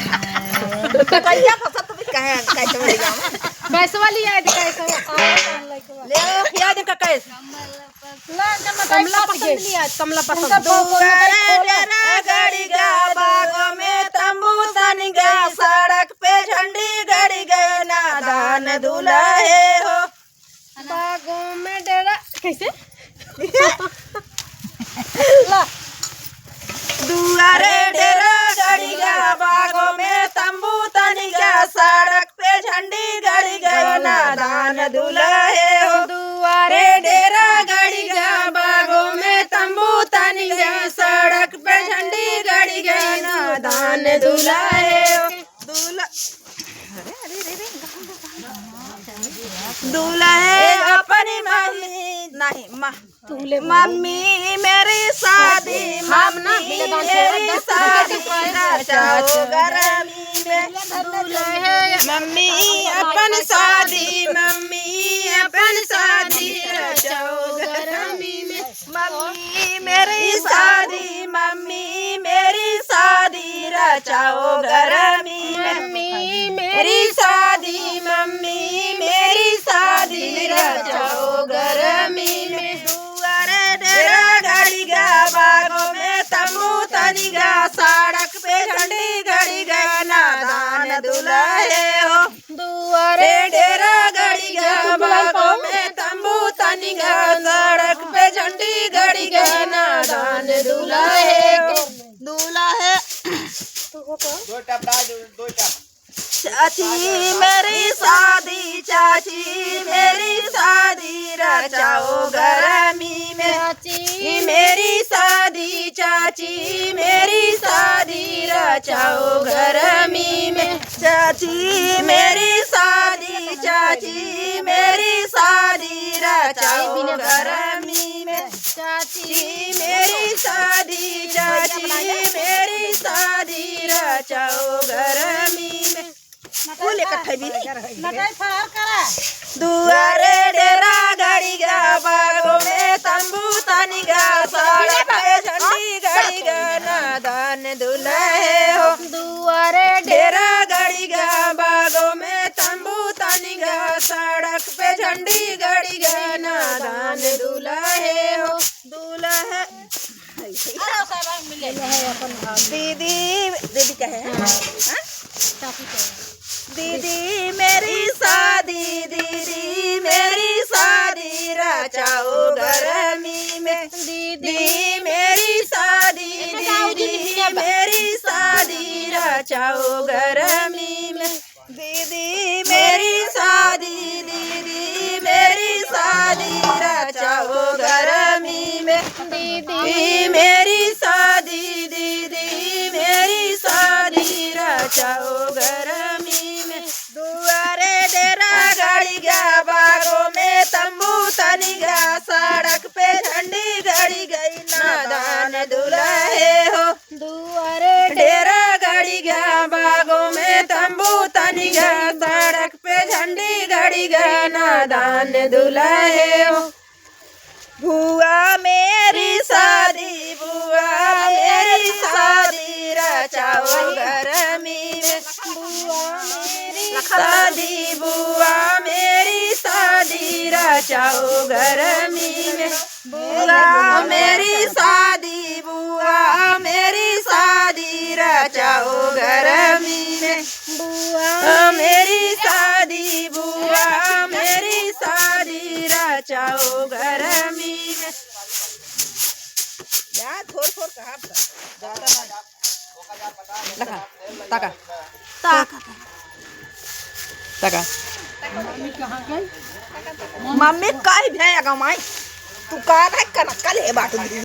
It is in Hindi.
कहिया फसत तो कहे कैसे वाली गांव कैसे वाली है कैसे ले खिया दे का कैसे कमला पसंद नहीं है कमला पसंद दुआरे डेरा गड़ी गा बागों में तंबू तन गई सड़क पे झंडी गड़ी गई नादान दुल्हे हो बागों में डेरा कैसे दुआरे डेरा गड़ी गा बागों में तंबू तन गया सड़क पे झंडी गड़ी गई नादान दुल्हे हो दुआरे डेरा गड़ी गा बागों में तंबू तन गया सड़क पे झंडी गड़ी गई नादान दुल्हे हो दुल्हे अपनी मम्मी नहीं मम्मी मेरी शादी मम्मी मेरी शादी रचाओ गरमी में मम्मी अपन शादी रचाओ गरमी में मम्मी मेरी शादी रचाओ गरमी में मम्मी मेरी शादी मम्मी मेरी शादी रचाओ गरमी में दुआरे डेरा गड़ी गा बागों में तंबू तनी गा सड़क पे झंडी गड़ी गा नादान दुल्हे हो दुआरे डेरा गड़ी गा बागों में तंबू तनी गा सड़क पे झंडी गड़ी गा नादान दुल्हे हो दुल्हे चाची मेरी शादी रचाओ गरमी में चाची मेरी शादी रचाओ गरमी में चाची मेरी शादी रचाओ गरमी में चाची मेरी शादी रचाओ गरमी में फूल इकट्ठे भी दुआरे डेरा गड़ी गा बागों में तंबू तनी गा सड़क पे झंडी गड़ी गा नादान दुल्हे हो दुआरे डेरा गड़ी गा बागों में तंबू तनी गा सड़क पे झंडी गड़ी गा नादान दुल्हे हो दुल्हे दीदी कहे दीदी मेरी शादी रचाओ गरमी में दीदी मेरी शादी रचाओ गरमी में दीदी मेरी शादी रचाओ गरमी में दीदी मेरी शादी रचाओ गरमी में दुआरे डेरा गड़ी गा बागों में तंबू तनी गा सड़क पे झंडी गड़ी गई नादान दुल्हे हो दुआरे डेरा गड़ी गा बागों में तंबू तनी गा सड़क पे झंडी गड़ी गा नादान दुल्हे हो बुआ मेरी शादी रचाओ गरमी में बुआ मेरी शादी रचाओ गरमी में बुआ मेरी शादी रचाओ गरमी में बुआ मेरी शादी रचाओ गरमी में यार थोड़ कहा ज्यादा लगा ताका मम्मी कहीं भी आगा माई तू कहा कल है बाटू